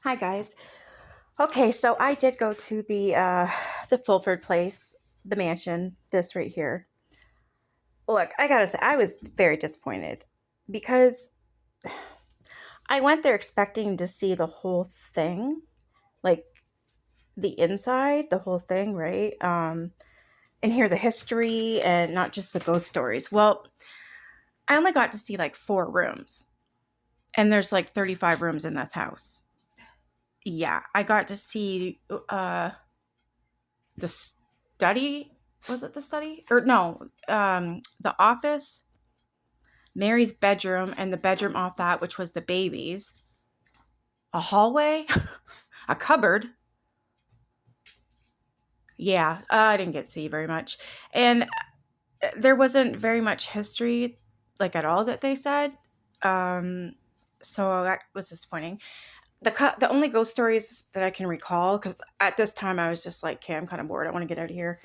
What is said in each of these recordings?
Hi guys. Okay, so I did go to the Fulford place, the mansion, this right here. Look, I gotta say, I was very disappointed because I went there expecting to see the whole thing, like the inside, the whole thing, right? And hear the history and not just the ghost stories. Well, I only got to see like 4 rooms, and there's like 35 rooms in this house. Yeah, I got to see the study. Was it the study? Or no, the office, Mary's bedroom, and the bedroom off that, which was the baby's, a hallway, a cupboard. Yeah, I didn't get to see very much. And there wasn't very much history, like at all, that they said. Um, so that was disappointing. The only ghost stories that I can recall, because at this time I was just like, okay, I'm kind of bored. I want to get out of here.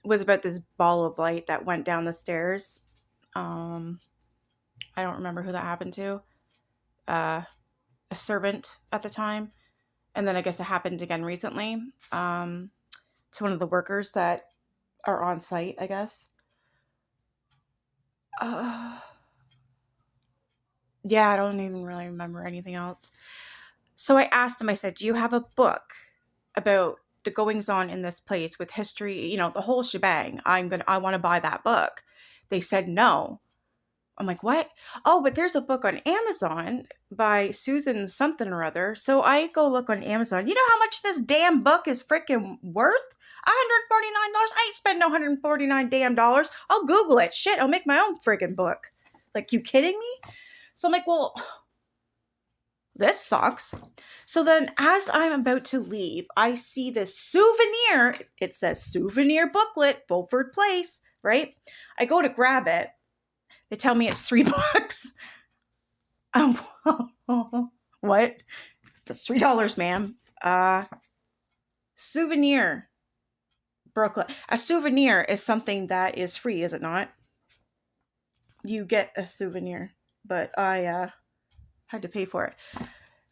Was about this ball of light that went down the stairs. Um, I don't remember who that happened to. Uh, a servant at the time, and then I guess it happened again recently to one of the workers that are on site. I guess. Uh, yeah, I don't even really remember anything else. So I asked them. I said, "Do you have a book about the goings on in this place with history? You know, the whole shebang. I want to buy that book." They said no. I'm like, what? Oh, but there's a book on Amazon by Susan something or other. So I go look on Amazon. You know how much this damn book is freaking worth? $149. I ain't spend no 149 damn dollars. I'll Google it. Shit, I'll make my own freaking book. Like, you kidding me? So I'm like, well, this sucks. So then, as I'm about to leave, I see this souvenir. It says souvenir booklet, Fulford Place, right? I go to grab it. They tell me it's $3. Um, what? That's $3, ma'am. Souvenir, Brooklyn. A souvenir is something that is free, is it not? You get a souvenir, but I had to pay for it.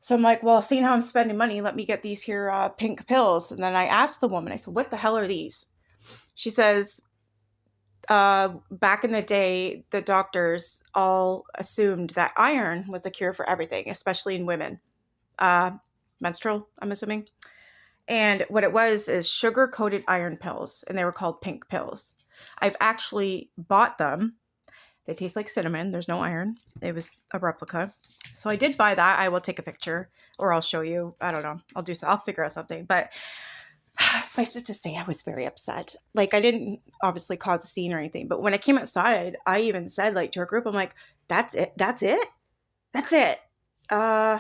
So I'm like, well, seeing how I'm spending money, let me get these here pink pills. And then I asked the woman, I said, what the hell are these? She says, back in the day, the doctors all assumed that iron was the cure for everything, especially in women. Uh, Menstrual, I'm assuming. And what it was is sugar coated iron pills, and they were called pink pills. I've actually bought them. They taste like cinnamon. There's no iron. It was a replica. So I did buy that. I will take a picture or I'll show you. I don't know. I'll figure out something. But suffice it to say, I was very upset. Like, I didn't obviously cause a scene or anything, but when I came outside, I even said, like, to our group, I'm like, that's it. That's it. That's it. Uh,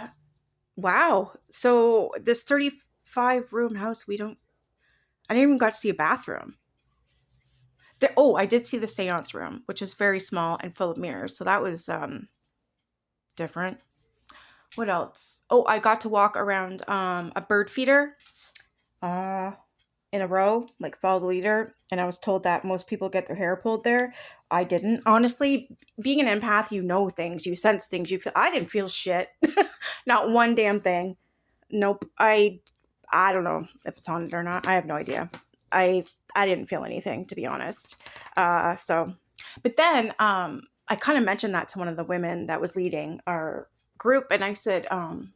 wow. So this 35 room house, I didn't even got to see a bathroom. I did see the seance room, which is very small and full of mirrors. So that was different. What else? Oh, I got to walk around a bird feeder uh, in a row, like follow the leader. And I was told that most people get their hair pulled there. I didn't. Honestly, being an empath, you know things, you sense things, you feel. I didn't feel shit. Not one damn thing. Nope. I don't know if it's haunted or not. I have no idea. I didn't feel anything, to be honest. But then I kind of mentioned that to one of the women that was leading our group, and I said, "Oh,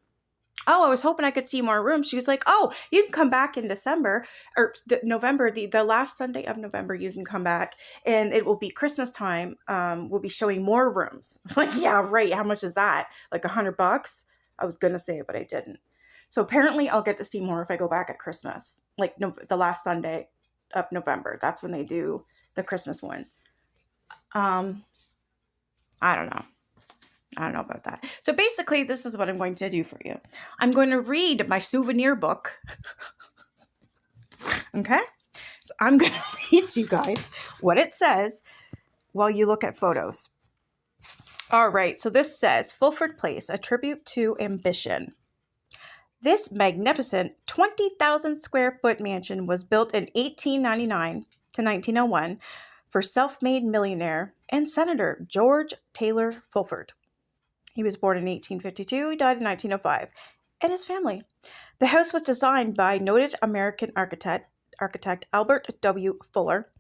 I was hoping I could see more rooms." She was like, "Oh, you can come back in December or November, the last Sunday of November. You can come back, and it will be Christmas time. We'll be showing more rooms." I'm like, yeah, right. How much is that? Like $100? I was gonna say it, but I didn't. So apparently, I'll get to see more if I go back at Christmas, like the last Sunday of November. That's when they do the Christmas one. Um, I don't know. I don't know about that. So basically, this is what I'm going to do for you. I'm going to read my souvenir book. Okay? So I'm going to read to you guys what it says while you look at photos. All right. So this says Fulford Place, a tribute to ambition. This magnificent 20,000 square foot mansion was built in 1899 to 1901 for self-made millionaire and Senator George Taylor Fulford. He was born in 1852, he died in 1905. and his family. The house was designed by noted American architect Albert W. Fuller,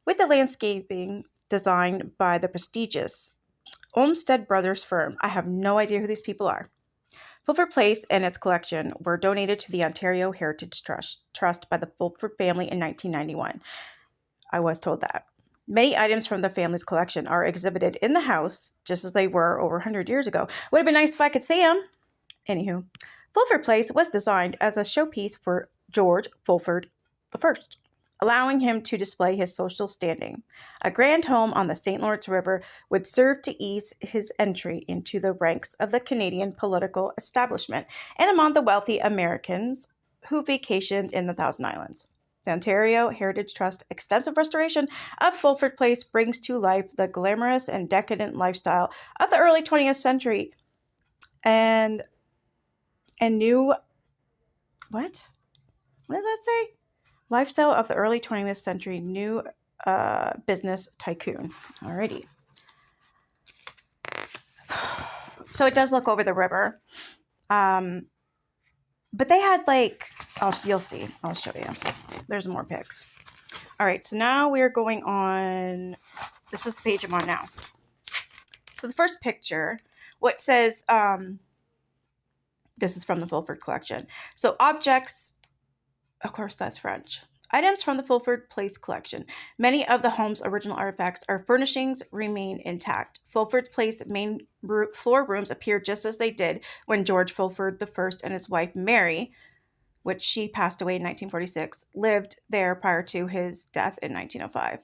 with the landscaping designed by the prestigious Olmsted Brothers firm. I have no idea who these people are. Fulford Place and its collection were donated to the Ontario Heritage Trust by the Fulford family in 1991. I was told that. Many items from the family's collection are exhibited in the house, just as they were over 100 years ago. Would have been nice if I could see them. Anywho, Fulford Place was designed as a showpiece for George Fulford I, allowing him to display his social standing. A grand home on the St. Lawrence River would serve to ease his entry into the ranks of the Canadian political establishment and among the wealthy Americans who vacationed in the Thousand Islands. The Ontario Heritage Trust extensive restoration of Fulford Place brings to life the glamorous and decadent lifestyle of the early 20th century and new what does that say? Lifestyle of the early 20th century new business tycoon. Alrighty. So it does look over the river. But they had you'll see. I'll show you. There's more pics. All right, so now we're going on. This is the page I'm on now. So the first picture, what says, this is from the Fulford collection. So objects, of course, that's French. Items from the Fulford Place collection. Many of the home's original artifacts or furnishings remain intact. Fulford Place main floor rooms appear just as they did when George Fulford I and his wife Mary, which she passed away in 1946, lived there prior to his death in 1905.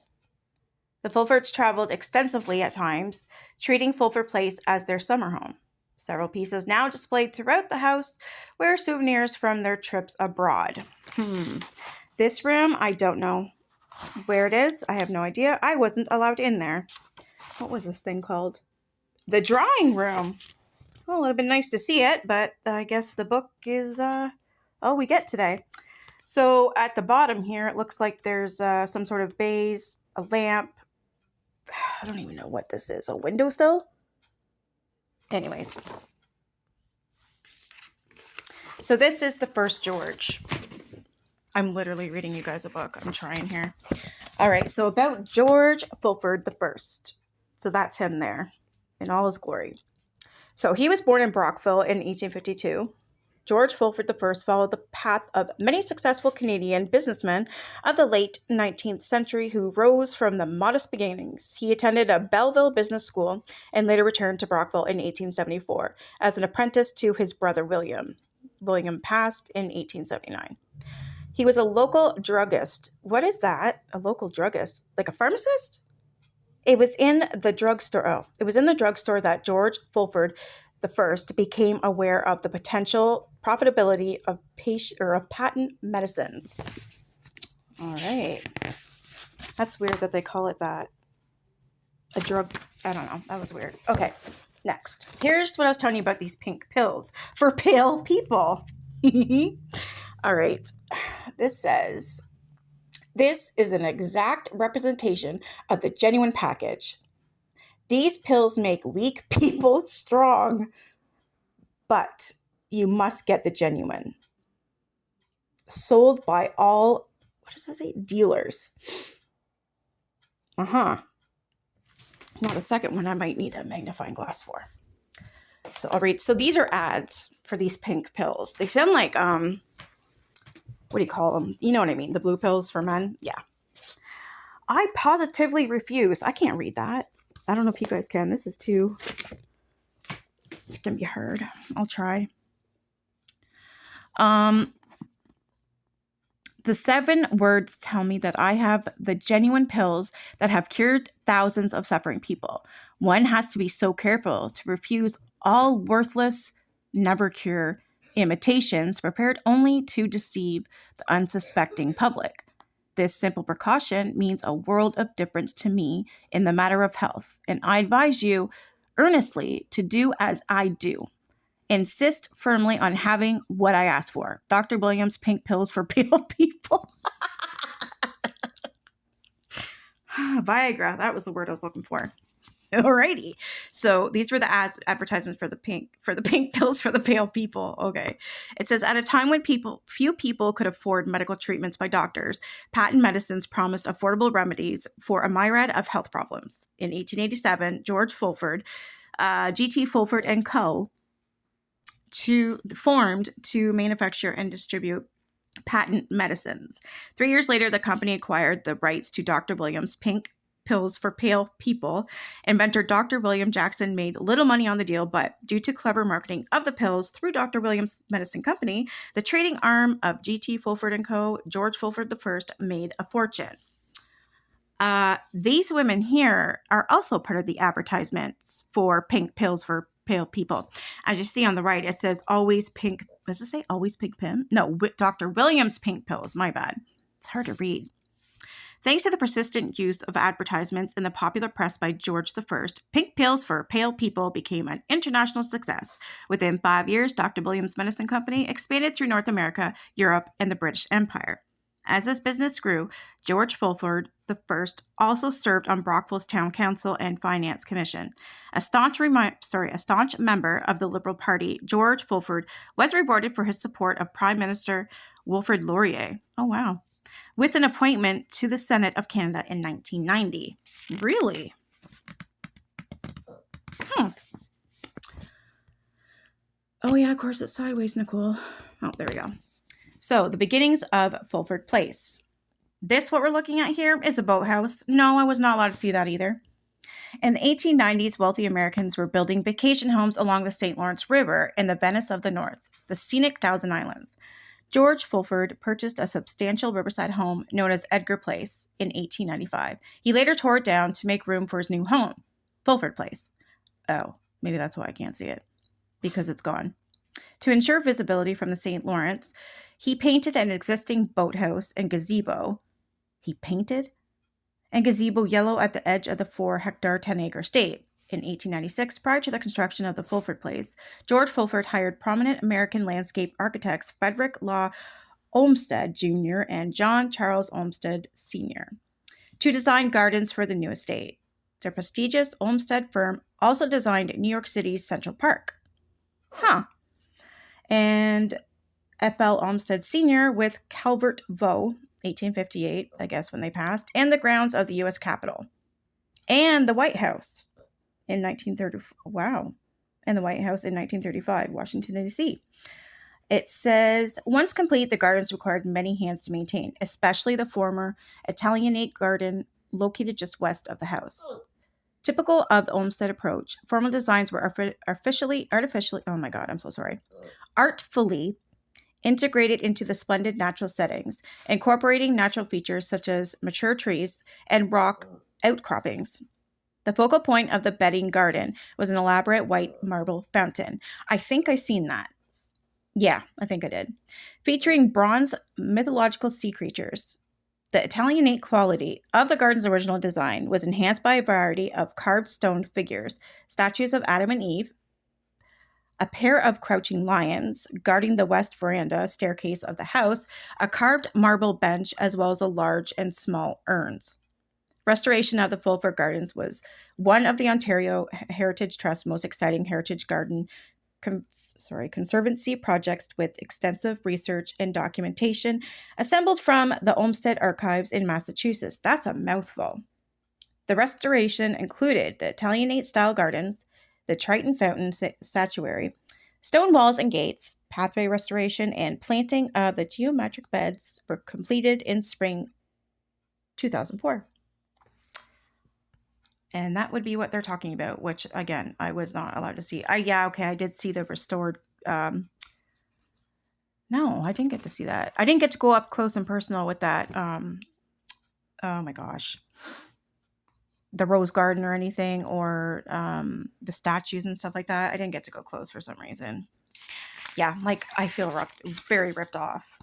The Fulfords traveled extensively at times, treating Fulford Place as their summer home. Several pieces now displayed throughout the house were souvenirs from their trips abroad. This room, I don't know where it is. I have no idea. I wasn't allowed in there. What was this thing called? The drawing room. Well, it would have been nice to see it, but I guess the book is all we get today. So at the bottom here, it looks like there's some sort of baize, a lamp. I don't even know what this is. A windowsill? Anyways. So this is the first George. I'm literally reading you guys a book. I'm trying here. All right, so about George Fulford I. So that's him there in all his glory. So he was born in Brockville in 1852. George Fulford I followed the path of many successful Canadian businessmen of the late 19th century who rose from the modest beginnings. He attended a Belleville business school and later returned to Brockville in 1874 as an apprentice to his brother William. William passed in 1879. He was a local druggist. What is that? A local druggist? Like a pharmacist? It was in the drugstore. Oh, it was in the drugstore that George Fulford I became aware of the potential profitability of patent medicines. All right. That's weird that they call it that. A drug. I don't know. That was weird. Okay. Next. Here's what I was telling you about these pink pills for pale people. All right. This says, this is an exact representation of the genuine package. These pills make weak people strong, but you must get the genuine. Sold by all, what does that say? Dealers. Now the second one I might need a magnifying glass for. So I'll read. So these are ads for these pink pills. They sound like, what do you call them? You know what I mean? The blue pills for men? Yeah. I positively refuse. I can't read that. I don't know if you guys can. This is too... It's going to be hard. I'll try. The 7 words tell me that I have the genuine pills that have cured thousands of suffering people. One has to be so careful to refuse all worthless, never cure imitations prepared only to deceive the unsuspecting public. This simple precaution means a world of difference to me in the matter of health, and I advise you earnestly to do as I do. Insist firmly on having what I asked for. Dr. Williams' pink pills for pale people. Viagra, that was the word I was looking for. Alrighty. So these were the advertisements for the pink pills for the pale people. Okay. It says at a time when few people could afford medical treatments by doctors, patent medicines promised affordable remedies for a myriad of health problems. In 1887, George Fulford, GT Fulford and Co. Formed to manufacture and distribute patent medicines. 3 years later, the company acquired the rights to Dr. Williams' pink pills for pale people. Inventor Dr. William Jackson made little money on the deal, but due to clever marketing of the pills through Dr. Williams' Medicine Company, the trading arm of GT Fulford & Co., George Fulford I, made a fortune. These women here are also part of the advertisements for pink pills for pale people. As you see on the right, it says always pink. Does it say always pink pill? No, Dr. Williams pink pills. My bad. It's hard to read. Thanks to the persistent use of advertisements in the popular press by George I, pink pills for pale people became an international success. Within 5 years, Dr. Williams Medicine Company expanded through North America, Europe, and the British Empire. As this business grew, George Fulford I also served on Brockville's Town Council and Finance Commission. A staunch member of the Liberal Party, George Fulford was rewarded for his support of Prime Minister Wilfrid Laurier. Oh, wow. With an appointment to the Senate of Canada in 1990. Really? Oh, yeah, of course, it's sideways, Nicole. Oh, there we go. So, the beginnings of Fulford Place. This, what we're looking at here, is a boathouse. No, I was not allowed to see that either. In the 1890s, wealthy Americans were building vacation homes along the St. Lawrence River in the Venice of the North, the scenic Thousand Islands. George Fulford purchased a substantial riverside home known as Edgar Place in 1895. He later tore it down to make room for his new home, Fulford Place. Oh, maybe that's why I can't see it, because it's gone. To ensure visibility from the St. Lawrence, he painted an existing boathouse and gazebo. Yellow at the edge of the 4-hectare, 10-acre estate. In 1896, prior to the construction of the Fulford Place, George Fulford hired prominent American landscape architects Frederick Law Olmsted Jr. and John Charles Olmsted Sr. to design gardens for the new estate. The prestigious Olmsted firm also designed New York City's Central Park. And F.L. Olmsted Sr. with Calvert Vaux, 1858, I guess when they passed, and the grounds of the U.S. Capitol. And the White House in 1930. Wow. And the White House in 1935, Washington, D.C. It says, once complete, the gardens required many hands to maintain, especially the former Italianate garden located just west of the house. Typical of the Olmsted approach, formal designs were artfully integrated into the splendid natural settings, incorporating natural features such as mature trees and rock outcroppings. The focal point of the bedding garden was an elaborate white marble fountain. I think I seen that. Yeah, I think I did. Featuring bronze mythological sea creatures. The Italianate quality of the garden's original design was enhanced by a variety of carved stone figures, statues of Adam and Eve, a pair of crouching lions guarding the west veranda staircase of the house, a carved marble bench, as well as a large and small urns. Restoration of the Fulford Gardens was one of the Ontario Heritage Trust's most exciting heritage garden conservancy projects, with extensive research and documentation assembled from the Olmsted Archives in Massachusetts. That's a mouthful. The restoration included the Italianate-style gardens, the Triton Fountain statuary, stone walls and gates, pathway restoration, and planting of the geometric beds were completed in spring 2004. And that would be what they're talking about, which, again, I was not allowed to see. I did see the restored... No, I didn't get to see that. I didn't get to go up close and personal with that. Oh, my gosh. The rose garden or anything, or the statues and stuff like that. I didn't get to go close for some reason. Yeah, I feel very ripped off.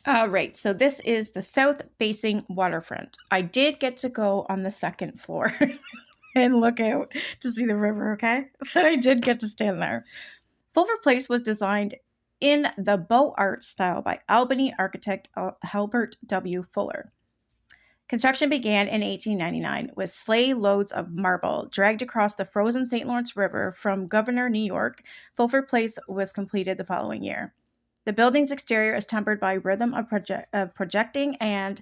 Right, so this is the south-facing waterfront. I did get to go on the second floor and look out to see the river, okay? So I did get to stand there. Fulford Place was designed in the Beaux Arts style by Albany architect Halbert W. Fuller. Construction began in 1899 with sleigh loads of marble dragged across the frozen St. Lawrence River from Governor, New York. Fulford Place was completed the following year. The building's exterior is tempered by rhythm of projecting and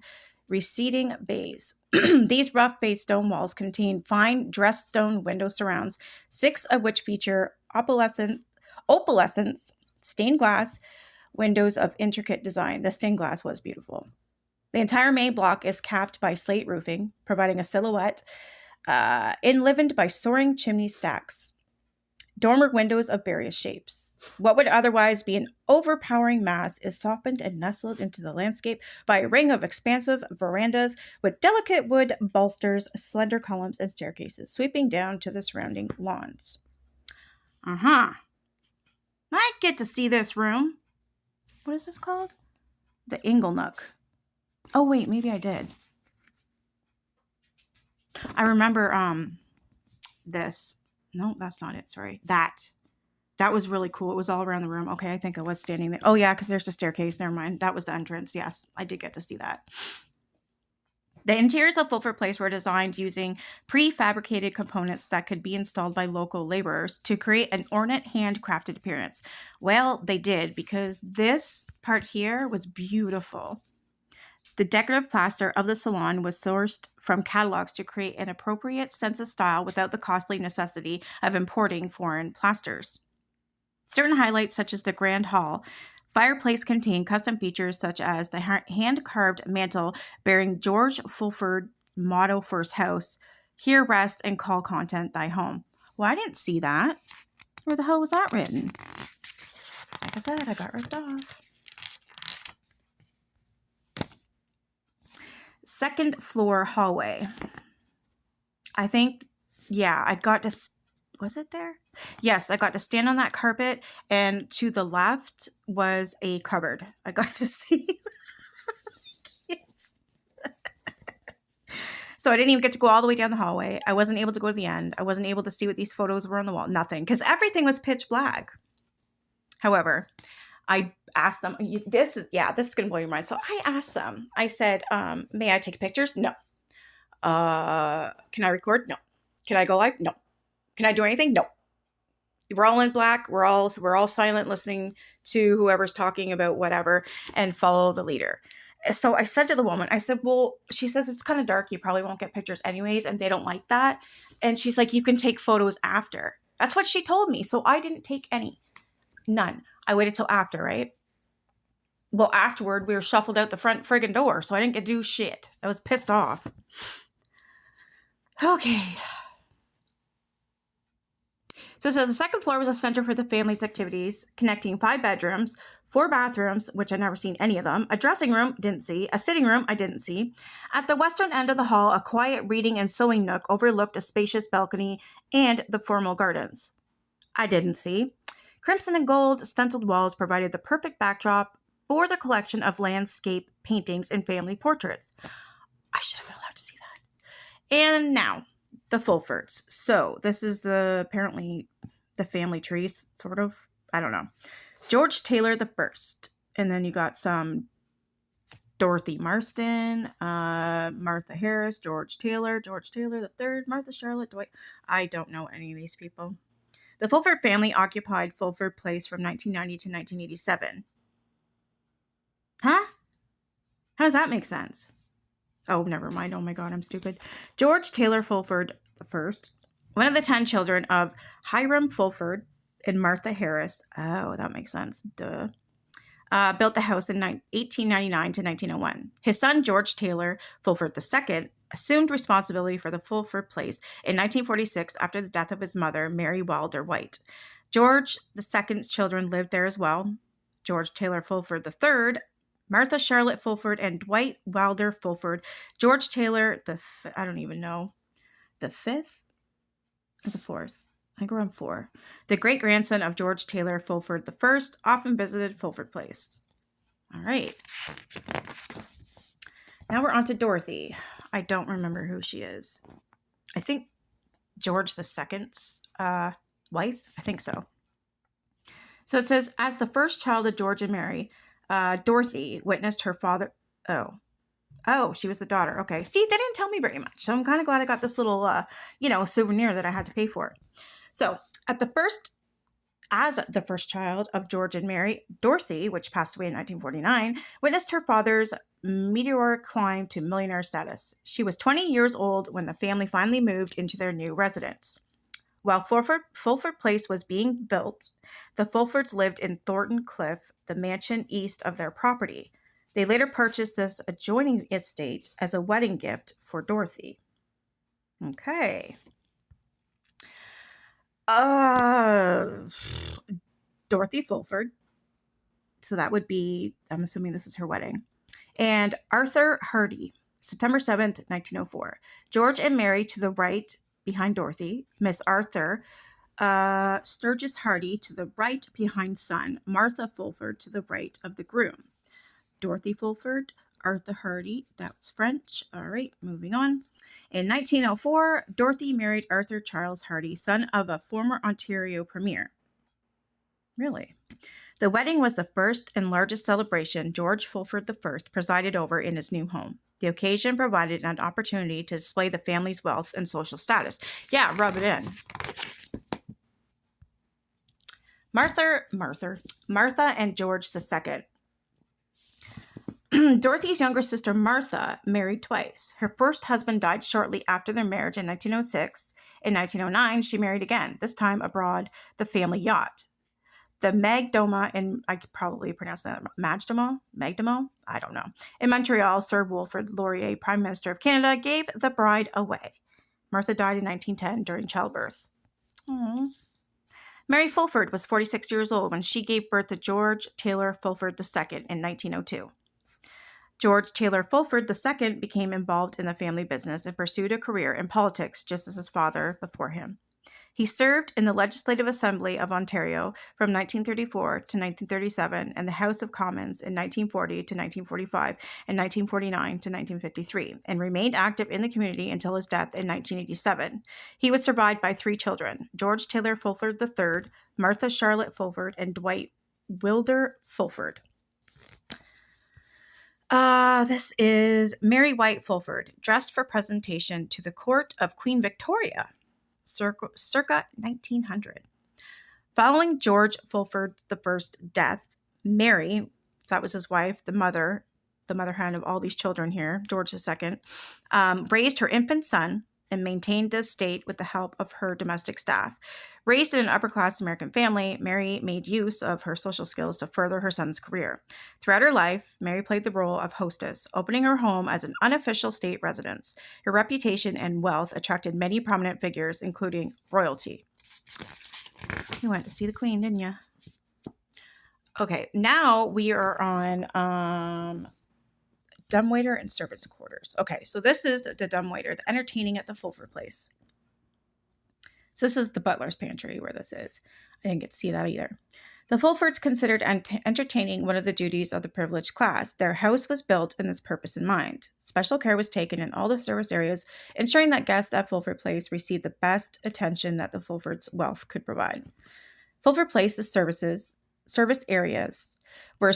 receding bays. These rough bay stone walls contain fine dressed stone window surrounds, 6 of which feature opalescent stained glass windows of intricate design. The stained glass was beautiful. The entire main block is capped by slate roofing, providing a silhouette enlivened by soaring chimney stacks. Dormer windows of various shapes. What would otherwise be an overpowering mass is softened and nestled into the landscape by a ring of expansive verandas with delicate wood balusters, slender columns, and staircases sweeping down to the surrounding lawns. I get to see this room. What is this called? The Inglenook. Oh, wait, maybe I did. I remember this. No, that's not it. Sorry. That was really cool. It was all around the room. Okay, I think I was standing there. Oh, yeah, because there's a staircase. Never mind. That was the entrance. Yes, I did get to see that. The interiors of Fulford Place were designed using prefabricated components that could be installed by local laborers to create an ornate, handcrafted appearance. Well, they did, because this part here was beautiful. The decorative plaster of the salon was sourced from catalogs to create an appropriate sense of style without the costly necessity of importing foreign plasters. Certain highlights, such as the Grand Hall fireplace, contain custom features such as the hand-carved mantle bearing George Fulford's motto for his house, "Here rest and call content thy home." Well, I didn't see that. Where the hell was that written? Like I said, I got ripped off. Second floor hallway. I think, yeah, I got to, was it there? Yes, I got to stand on that carpet, and to the left was a cupboard. I got to see. So I didn't even get to go all the way down the hallway. I wasn't able to go to the end. I wasn't able to see what these photos were on the wall. Nothing, because everything was pitch black. However, I asked them, this is going to blow your mind. So I asked them, I said, may I take pictures? No. Can I record? No. Can I go live? No. Can I do anything? No. We're all in black. We're all silent, listening to whoever's talking about whatever, and follow the leader. So I said to the woman, I said, well, she says, it's kind of dark. You probably won't get pictures anyways. And they don't like that. And she's like, you can take photos after. That's what she told me. So I didn't take any. None. I waited till after, right? Well, afterward, we were shuffled out the front friggin' door, so I didn't get to do shit. I was pissed off. Okay. So it says the second floor was a center for the family's activities, connecting 5 bedrooms, 4 bathrooms, which I've never seen any of them, a dressing room, didn't see, a sitting room, I didn't see. At the western end of the hall, a quiet reading and sewing nook overlooked a spacious balcony and the formal gardens. I didn't see. Crimson and gold stenciled walls provided the perfect backdrop for the collection of landscape paintings and family portraits. I should have been allowed to see that. And now, the Fulfords. So this is apparently the family tree, sort of. I don't know. George Taylor the First, and then you got some Dorothy Marston, Martha Harris, George Taylor the Third, Martha Charlotte Dwight. I don't know any of these people. The Fulford family occupied Fulford Place from 1990 to 1987. Huh? How does that make sense? Oh, never mind. Oh my God, I'm stupid. George Taylor Fulford I, one of the 10 children of Hiram Fulford and Martha Harris. Oh, that makes sense. Duh. Built the house in 1899 to 1901. His son, George Taylor Fulford II, assumed responsibility for the Fulford Place in 1946 after the death of his mother, Mary Wilder White. George II's children lived there as well. George Taylor Fulford III, Martha Charlotte Fulford, and Dwight Wilder Fulford. George Taylor, I don't even know. The 5th? Or the 4th? I grew on 4. The great-grandson of George Taylor Fulford I often visited Fulford Place. All right. Now we're on to Dorothy. I don't remember who she is. I think George II's wife. I think so. So it says, as the first child of George and Mary, Dorothy witnessed her father... Oh. Oh, she was the daughter. Okay. See, they didn't tell me very much. So I'm kind of glad I got this little, souvenir that I had to pay for. So as the first child of George and Mary, Dorothy, which passed away in 1949, witnessed her father's meteoric climb to millionaire status. She was 20 years old when the family finally moved into their new residence. While Fulford Place was being built, the Fulfords lived in Thornton Cliff, the mansion east of their property. They later purchased this adjoining estate as a wedding gift for Dorothy. Okay. Dorothy Fulford. So that would be, I'm assuming this is her wedding. And Arthur Hardy, September 7th, 1904. George and Mary to the right behind Dorothy. Miss Arthur Sturgis Hardy to the right behind son. Martha Fulford to the right of the groom. Dorothy Fulford, Arthur Hardy, that's French. All right, moving on. In 1904, Dorothy married Arthur Charles Hardy, son of a former Ontario premier. Really? The wedding was the first and largest celebration George Fulford I presided over in his new home. The occasion provided an opportunity to display the family's wealth and social status. Yeah, rub it in. Martha and George II. Dorothy's younger sister Martha married twice. Her first husband died shortly after their marriage in 1906. In 1909, she married again, this time aboard the family yacht. The Magdoma, and I could probably pronounce that Magdamo, I don't know. In Montreal, Sir Wilfrid Laurier, Prime Minister of Canada, gave the bride away. Martha died in 1910 during childbirth. Aww. Mary Fulford was 46 years old when she gave birth to George Taylor Fulford II in 1902. George Taylor Fulford II became involved in the family business and pursued a career in politics just as his father before him. He served in the Legislative Assembly of Ontario from 1934 to 1937 and the House of Commons in 1940 to 1945 and 1949 to 1953, and remained active in the community until his death in 1987. He was survived by 3 children, George Taylor Fulford III, Martha Charlotte Fulford, and Dwight Wilder Fulford. This is Mary White Fulford, dressed for presentation to the court of Queen Victoria. Circa 1900. Following George Fulford I's death, Mary, that was his wife, the mother hen of all these children here, George II, raised her infant son and maintained the estate with the help of her domestic staff. Raised in an upper-class American family, Mary made use of her social skills to further her son's career. Throughout her life, Mary played the role of hostess, opening her home as an unofficial state residence. Her reputation and wealth attracted many prominent figures, including royalty. You went to see the Queen, didn't you? Okay, now we are on dumbwaiter and servants' quarters. Okay, so this is the dumbwaiter, the entertaining at the Fulford Place. So this is the butler's pantry where this is. I didn't get to see that either. The Fulfords considered entertaining one of the duties of the privileged class. Their house was built in this purpose in mind. Special care was taken in all the service areas, ensuring that guests at Fulford Place received the best attention that the Fulfords' wealth could provide. Fulford Place's service areas were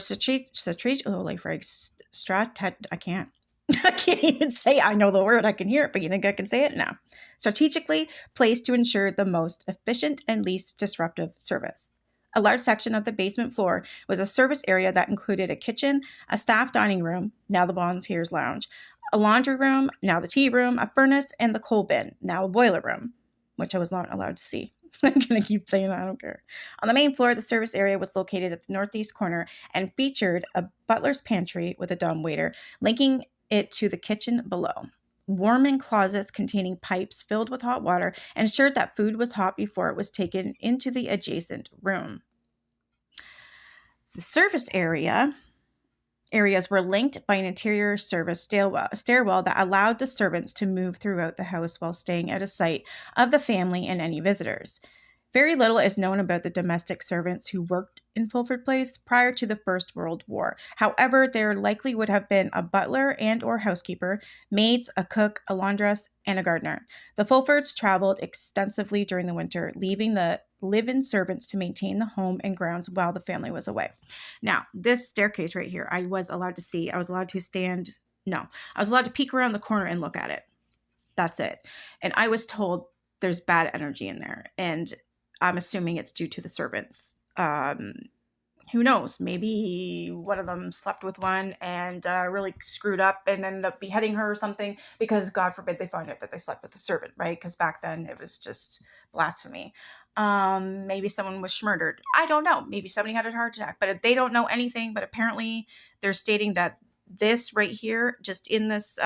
I can't even say I know the word. I can hear it, but you think I can say it now. Strategically placed to ensure the most efficient and least disruptive service. A large section of the basement floor was a service area that included a kitchen, a staff dining room, now the volunteers' lounge, a laundry room, now the tea room, a furnace, and the coal bin, now a boiler room, which I was not allowed to see. I'm going to keep saying that, I don't care. On the main floor, the service area was located at the northeast corner and featured a butler's pantry with a dumbwaiter, linking it to the kitchen below. Warming closets containing pipes filled with hot water ensured that food was hot before it was taken into the adjacent room. The service areas were linked by an interior service stairwell that allowed the servants to move throughout the house while staying out of sight of the family and any visitors. Very little is known about the domestic servants who worked in Fulford Place prior to the First World War. However, there likely would have been a butler and or housekeeper, maids, a cook, a laundress, and a gardener. The Fulfords traveled extensively during the winter, leaving the live-in servants to maintain the home and grounds while the family was away. Now, this staircase right here, I was allowed to see. I was allowed to stand No, I was allowed to peek around the corner and look at it. That's it. And I was told there's bad energy in there. And I'm assuming it's due to the servants. Who knows? Maybe one of them slept with one and really screwed up and ended up beheading her or something, because God forbid they find out that they slept with a servant, right? Because back then it was just blasphemy. Maybe someone was murdered. I don't know. Maybe somebody had a heart attack, but they don't know anything. But apparently they're stating that this right here, just in this,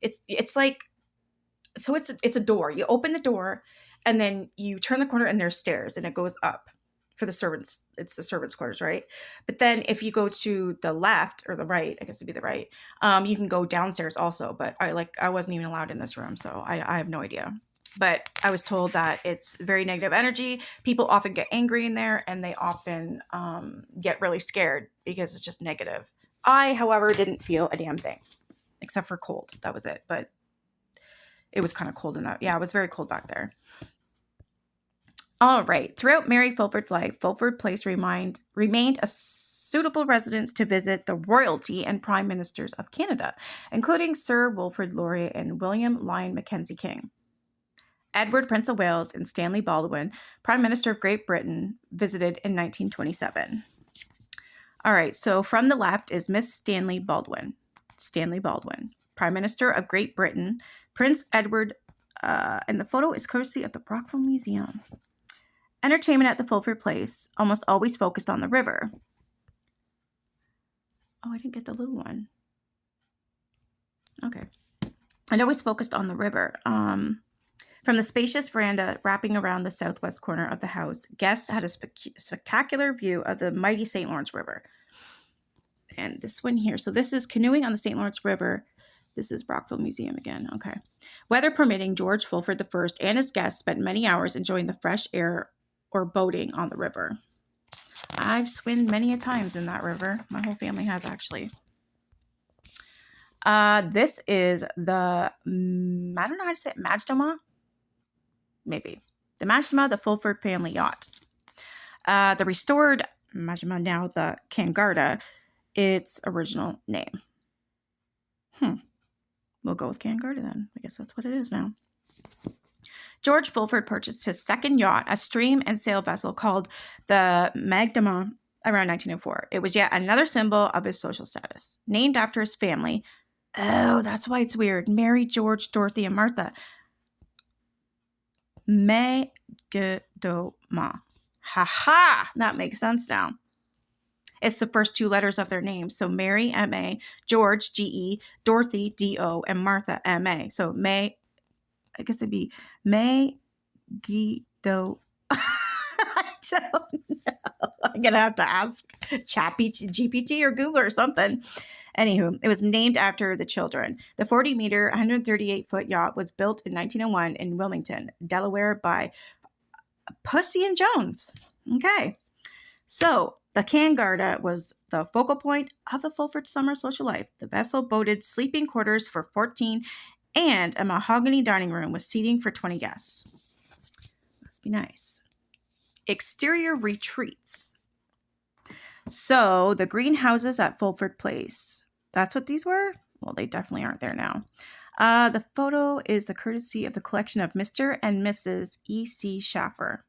it's like, so it's a door. You open the door and then you turn the corner and there's stairs and it goes up for the servants. It's the servants' quarters, right? But then if you go to the left or the right, I guess it'd be the right, you can go downstairs also. But I wasn't even allowed in this room, so I have no idea. But I was told that it's very negative energy. People often get angry in there and they often get really scared because it's just negative. I, however, didn't feel a damn thing except for cold. That was it. But it was kind of cold in that. Yeah, it was very cold back there. All right. Throughout Mary Fulford's life, Fulford Place remained a suitable residence to visit the royalty and prime ministers of Canada, including Sir Wilfrid Laurier and William Lyon Mackenzie King. Edward, Prince of Wales, and Stanley Baldwin, Prime Minister of Great Britain, visited in 1927. All right. So from the left is Miss Stanley Baldwin. Stanley Baldwin, Prime Minister of Great Britain, Prince Edward, and the photo is courtesy of the Brockville Museum. Entertainment at the Fulford Place almost always focused on the river. Oh, I didn't get the little one. Okay. It always focused on the river. From the spacious veranda wrapping around the southwest corner of the house, guests had a spectacular view of the mighty St. Lawrence River. And this one here. So this is canoeing on the St. Lawrence River. This is Brockville Museum again. Okay. Weather permitting, George Fulford I and his guests spent many hours enjoying the fresh air or boating on the river. I've swum many a times in that river. My whole family has, actually. This is the, I don't know how to say it, Majdama? Maybe. The Majdama, the Fulford family yacht. The restored Majdama, now the Cangarda, its original name. We'll go with Cangarda then. I guess that's what it is now. George Fulford purchased his second yacht, a stream and sail vessel called the Majdama, around 1904. It was yet another symbol of his social status. Named after his family. Oh, that's why it's weird. Mary, George, Dorothy, and Martha. Majdama. Ha! That makes sense now. It's the first two letters of their names. So Mary, M-A, George, G-E, Dorothy, D-O, and Martha, M-A. So May, I guess it'd be May, Guido. I don't know. I'm going to have to ask GPT or Google or something. Anywho, it was named after the children. The 40-meter, 138-foot yacht was built in 1901 in Wilmington, Delaware by Pussy and Jones. Okay. So the Cangarda was the focal point of the Fulford summer social life. The vessel boated sleeping quarters for 14 and a mahogany dining room with seating for 20 guests. Must be nice. Exterior retreats. So the greenhouses at Fulford Place. That's what these were? Well, they definitely aren't there now. The photo is the courtesy of the collection of Mr. and Mrs. E.C. Schaffer.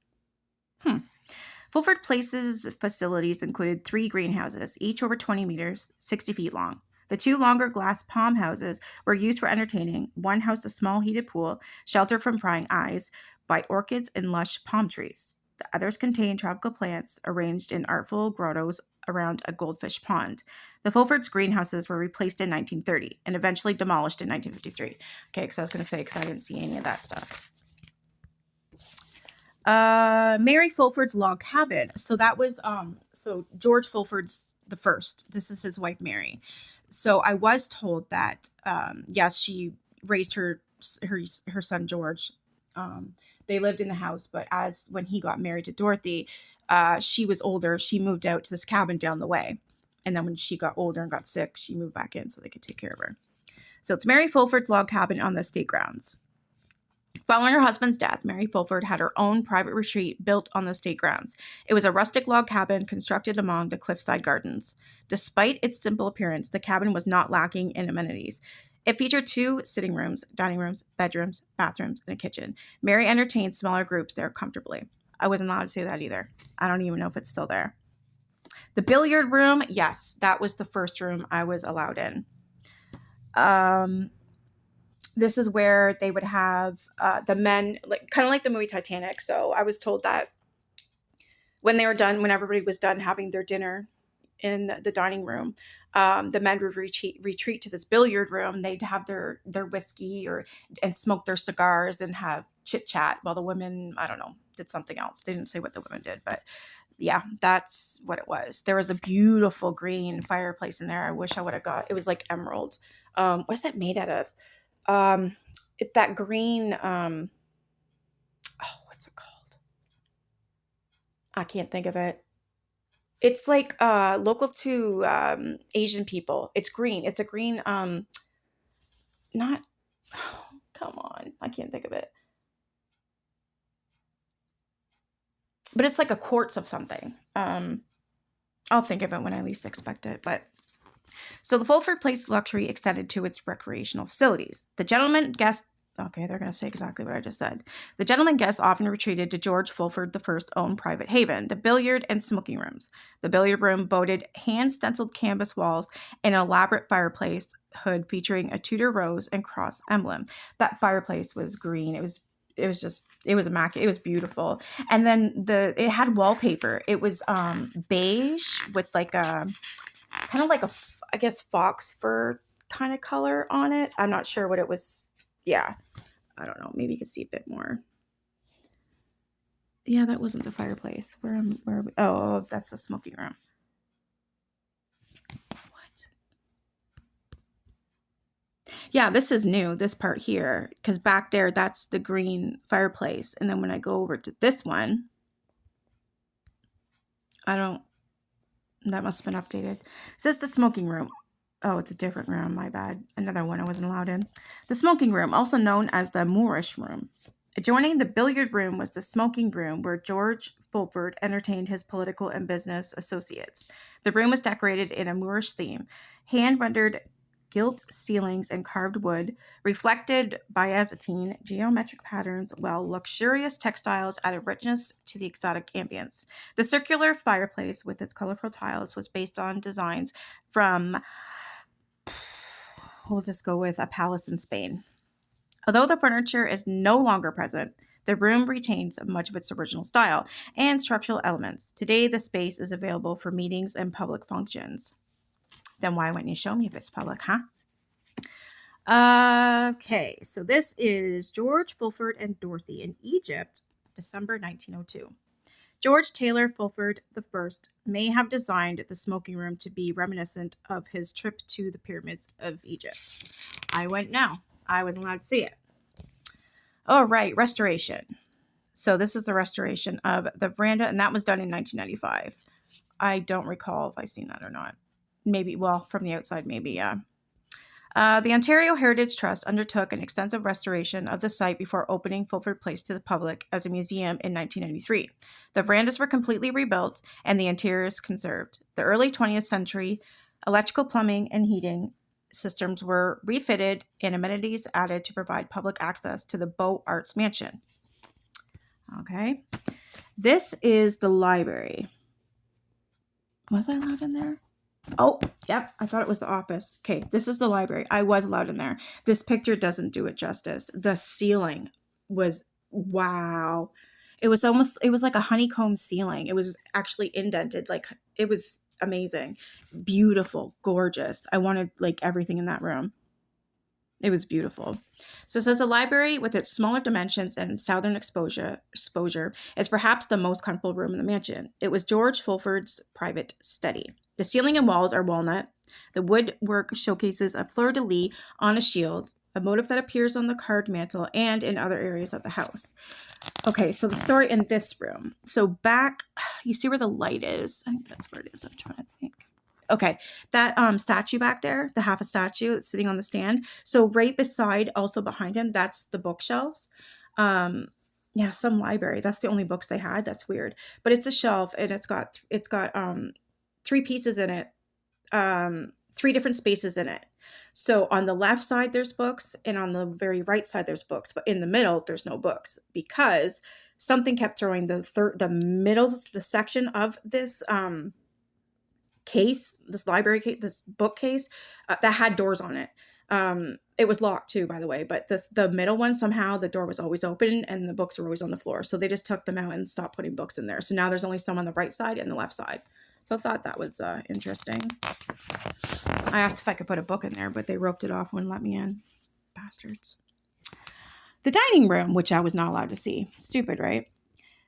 Fulford Place's facilities included 3 greenhouses, each over 20 meters, 60 feet long. The 2 longer glass palm houses were used for entertaining. One housed a small heated pool, sheltered from prying eyes by orchids and lush palm trees. The others contained tropical plants arranged in artful grottos around a goldfish pond. The Fulford's greenhouses were replaced in 1930 and eventually demolished in 1953. Okay, because I was going to say, because I didn't see any of that stuff. Mary Fulford's log cabin. So that was, so George Fulford's the first. This is his wife, Mary. So I was told that, yes, she raised her son, George. They lived in the house, but when he got married to Dorothy, she was older. She moved out to this cabin down the way. And then when she got older and got sick, she moved back in so they could take care of her. So it's Mary Fulford's log cabin on the estate grounds. Following her husband's death, Mary Fulford had her own private retreat built on the state grounds. It was a rustic log cabin constructed among the cliffside gardens. Despite its simple appearance, the cabin was not lacking in amenities. It featured 2 sitting rooms, dining rooms, bedrooms, bathrooms, and a kitchen. Mary entertained smaller groups there comfortably. I wasn't allowed to say that either. I don't even know if it's still there. The billiard room, yes, that was the first room I was allowed in. This is where they would have the men, like kind of like the movie Titanic. So I was told that when they were done, when everybody was done having their dinner in the dining room, the men would retreat to this billiard room. They'd have their whiskey and smoke their cigars and have chit chat while the women, I don't know, did something else. They didn't say what the women did, but yeah, that's what it was. There was a beautiful green fireplace in there. I wish I would have got. It was like emerald. What is it made out of? That green. What's it called? I can't think of it. It's like local to Asian people. It's green. It's a green. Not. Oh, come on, I can't think of it. But it's like a quartz of something. I'll think of it when I least expect it. But so the Fulford Place luxury extended to its recreational facilities. The gentlemen guests, okay, they're going to say exactly what I just said. The gentlemen guests often retreated to George Fulford I's own private haven, the billiard and smoking rooms. The billiard room boasted hand-stenciled canvas walls and an elaborate fireplace hood featuring a Tudor rose and cross emblem. That fireplace was green. It was immaculate. It was beautiful. And then it had wallpaper. It was beige with like a kind of like a, I guess, fox fur kind of color on it. I'm not sure what it was. Yeah, I don't know. Maybe you could see a bit more. Yeah, that wasn't the fireplace. Where are we? Oh, that's the smoking room. What? Yeah, this is new, this part here, because back there, that's the green fireplace. And then when I go over to this one, that must have been updated. It says the smoking room. Oh, it's a different room. My bad. Another one I wasn't allowed in. The smoking room, also known as the Moorish room. Adjoining the billiard room was the smoking room where George Fulford entertained his political and business associates. The room was decorated in a Moorish theme. Hand-rendered gilt ceilings and carved wood reflected Byzantine geometric patterns, while luxurious textiles added richness to the exotic ambience. The circular fireplace with its colorful tiles was based on designs from, we'll just go with, a palace in Spain. Although the furniture is no longer present, the room retains much of its original style and structural elements. Today, the space is available for meetings and public functions. Then why wouldn't you show me if it's public, huh? Okay, so this is George Fulford and Dorothy in Egypt, December 1902. George Taylor Fulford I may have designed the smoking room to be reminiscent of his trip to the pyramids of Egypt. I went now. I wasn't allowed to see it. All right, restoration. So this is the restoration of the veranda, and that was done in 1995. I don't recall if I've seen that or not. Maybe, well, from the outside, maybe, yeah. The Ontario Heritage Trust undertook an extensive restoration of the site before opening Fulford Place to the public as a museum in 1993. The verandas were completely rebuilt and the interiors conserved. The early 20th century electrical plumbing and heating systems were refitted and amenities added to provide public access to the Beaux Arts Mansion. Okay. This is the library. Was I allowed in there? Oh, yep. I thought it was the office. Okay, this is the library. I was allowed in there. This picture doesn't do it justice. The ceiling was, wow. It was like a honeycomb ceiling. It was actually indented. Like, it was amazing. Beautiful, gorgeous. I wanted like everything in that room. It was beautiful. So it says the library, with its smaller dimensions and southern exposure, is perhaps the most comfortable room in the mansion. It was George Fulford's private study. The ceiling and walls are walnut. The woodwork showcases a fleur-de-lis on a shield, a motif that appears on the carved mantle and in other areas of the house. Okay, so the story in this room. So back, you see where the light is? I think that's where it is. I'm trying to think. Okay, that statue back there, the half a statue that's sitting on the stand. So right beside, also behind him, that's the bookshelves. Um, yeah, some library. That's the only books they had. That's weird. But it's a shelf and it's got three pieces in it, three different spaces in it. So on the left side there's books, and on the very right side there's books, but in the middle there's no books because something kept throwing the middle, the section of this case, this library case, this bookcase that had doors on it. It was locked too, by the way, but the middle one, somehow the door was always open and the books were always on the floor. So they just took them out and stopped putting books in there. So now there's only some on the right side and the left side. So I thought that was interesting. I asked if I could put a book in there, but they roped it off, wouldn't let me in. Bastards. The dining room, which I was not allowed to see. Stupid, right?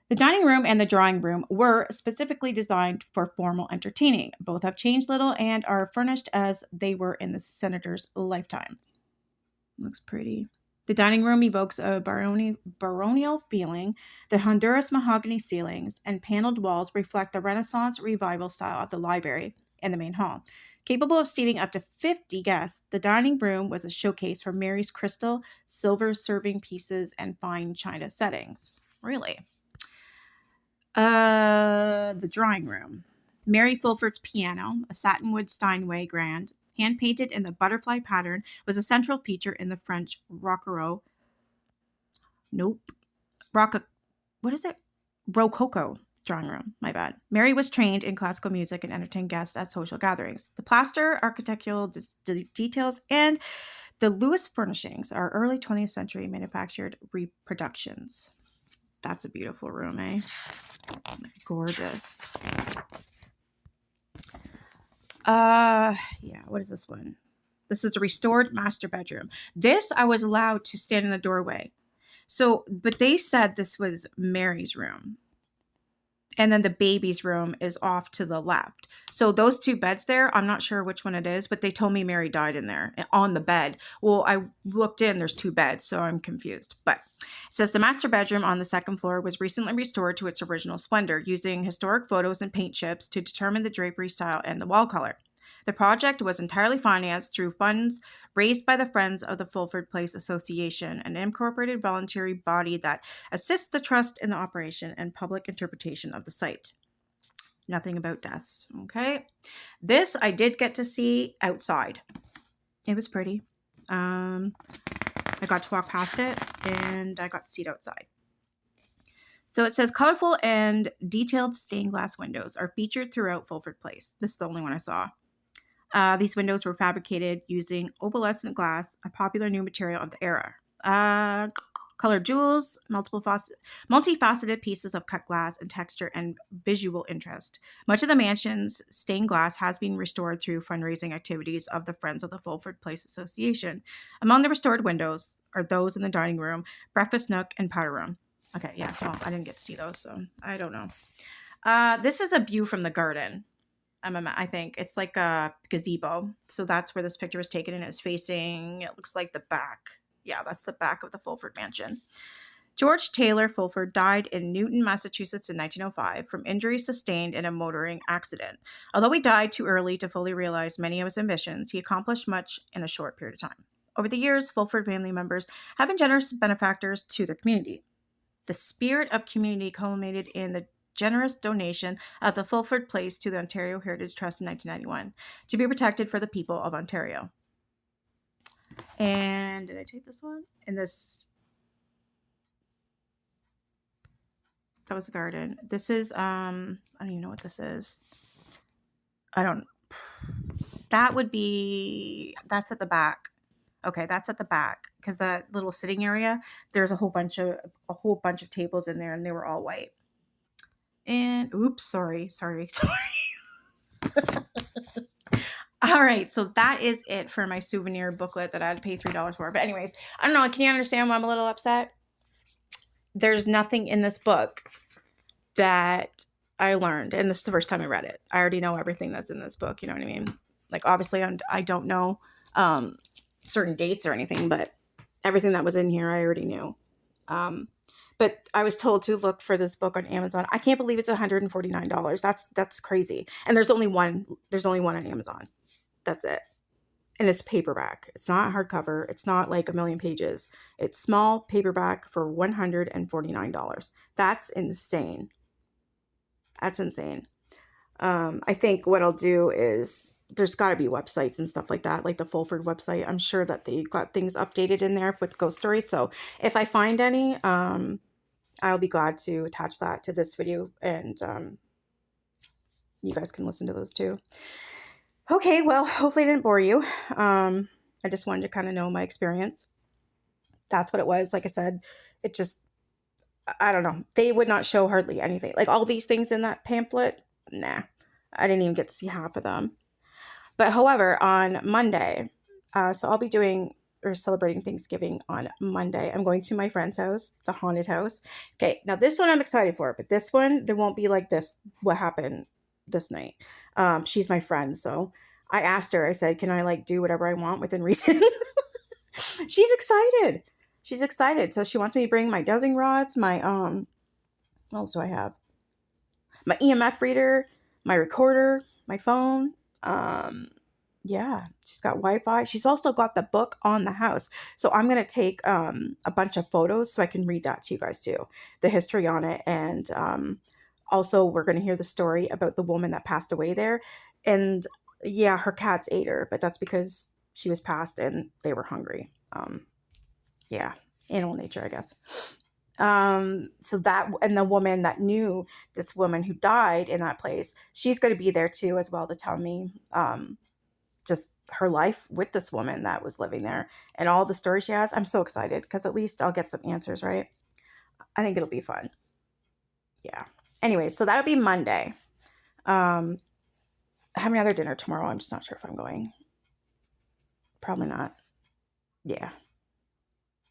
The dining room and the drawing room were specifically designed for formal entertaining. Both have changed little and are furnished as they were in the senator's lifetime. Looks pretty. The dining room evokes a baronial feeling. The Honduras mahogany ceilings and paneled walls reflect the Renaissance revival style of the library and the main hall. Capable of seating up to 50 guests, the dining room was a showcase for Mary's crystal, silver serving pieces, and fine china settings. Really? The drawing room. Mary Fulford's piano, a satinwood Steinway grand, hand-painted in the butterfly pattern, was a central feature in the French Rococo. Rococo drawing room. My bad. Mary was trained in classical music and entertained guests at social gatherings. The plaster, architectural details, and the Lewis furnishings are early 20th century manufactured reproductions. That's a beautiful room, eh? Gorgeous. Yeah, what is this one? This is a restored master bedroom. This, I was allowed to stand in the doorway. So, but they said this was Mary's room. And then the baby's room is off to the left. So those two beds there, I'm not sure which one it is, but they told me Mary died in there on the bed. Well, I looked in, there's two beds, so I'm confused. But it says the master bedroom on the second floor was recently restored to its original splendor using historic photos and paint chips to determine the drapery style and the wall color. The project was entirely financed through funds raised by the Friends of the Fulford Place Association, an incorporated voluntary body that assists the trust in the operation and public interpretation of the site. Nothing about deaths, okay? This I did get to see outside. It was pretty. I got to walk past it, and I got to see it outside. So it says colorful and detailed stained glass windows are featured throughout Fulford Place. This is the only one I saw. These windows were fabricated using opalescent glass, a popular new material of the era. Colored jewels, multifaceted pieces of cut glass and texture and visual interest. Much of the mansion's stained glass has been restored through fundraising activities of the Friends of the Fulford Place Association. Among the restored windows are those in the dining room, breakfast nook, and powder room. Okay, yeah, well, I didn't get to see those, so I don't know. This is a view from the garden. I think it's like a gazebo. So that's where this picture was taken, and it's facing, it looks like the back. Yeah, that's the back of the Fulford Mansion. George Taylor Fulford died in Newton, Massachusetts in 1905 from injuries sustained in a motoring accident. Although he died too early to fully realize many of his ambitions, he accomplished much in a short period of time. Over the years, Fulford family members have been generous benefactors to their community. The spirit of community culminated in the generous donation of the Fulford Place to the Ontario Heritage Trust in 1991 to be protected for the people of Ontario. And did I take this one? And this, that was the garden. This is, I don't even know what this is. That would be, that's at the back. Okay, that's at the back because that little sitting area, there's a whole bunch of tables in there, and they were all white. And oops, sorry. All right, so that is it for my souvenir booklet that I had to pay $3 for. But anyways, I don't know. Can you understand why I'm a little upset? There's nothing in this book that I learned, and this is the first time I read it. I already know everything that's in this book. You know what I mean? Like, obviously, I don't know certain dates or anything, but everything that was in here, I already knew. But I was told to look for this book on Amazon. I can't believe it's $149. That's crazy. And there's only one on Amazon. That's it. And it's paperback. It's not hardcover. It's not like a million pages. It's small paperback for $149. That's insane. That's insane. I think what I'll do is there's got to be websites and stuff like that, like the Fulford website. I'm sure that they've got things updated in there with ghost stories. So if I find any, I'll be glad to attach that to this video, and you guys can listen to those too. Okay, well, hopefully I didn't bore you. I just wanted to kind of know my experience. That's what it was. Like I said, it just, I don't know. They would not show hardly anything. Like all these things in that pamphlet, nah. I didn't even get to see half of them. But however, on Monday, so I'll be doing or celebrating Thanksgiving on Monday. I'm going to my friend's house, the haunted house. Okay, now this one I'm excited for, but this one, there won't be like this, what happened this night. She's my friend, so I asked her, I said, can I like do whatever I want within reason? She's excited. She's excited. So she wants me to bring my dowsing rods, my, what else do I have? My EMF reader, my recorder, my phone. Yeah, she's got Wi-Fi. She's also got the book on the house. So I'm going to take a bunch of photos so I can read that to you guys too. The history on it. And also we're going to hear the story about the woman that passed away there. And yeah, her cats ate her, but that's because she was passed and they were hungry. Yeah, animal nature, I guess. So that, and the woman that knew this woman who died in that place, she's going to be there too as well to tell me just her life with this woman that was living there and all the stories she has. I'm so excited because at least I'll get some answers, right? I think it'll be fun. Yeah. Anyway, so that'll be Monday. I have another dinner tomorrow. I'm just not sure if I'm going. Probably not. Yeah.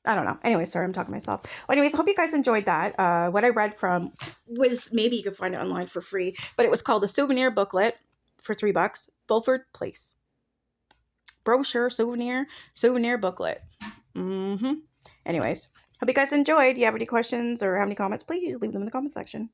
I don't know. Anyway, sorry, I'm talking to myself. Well, anyways, I hope you guys enjoyed that. What I read from was, maybe you could find it online for free, but it was called The Souvenir Booklet for $3. Fulford Place. Brochure, souvenir booklet. Anyways, hope you guys enjoyed. If you have any questions or have any comments, please leave them in the comment section.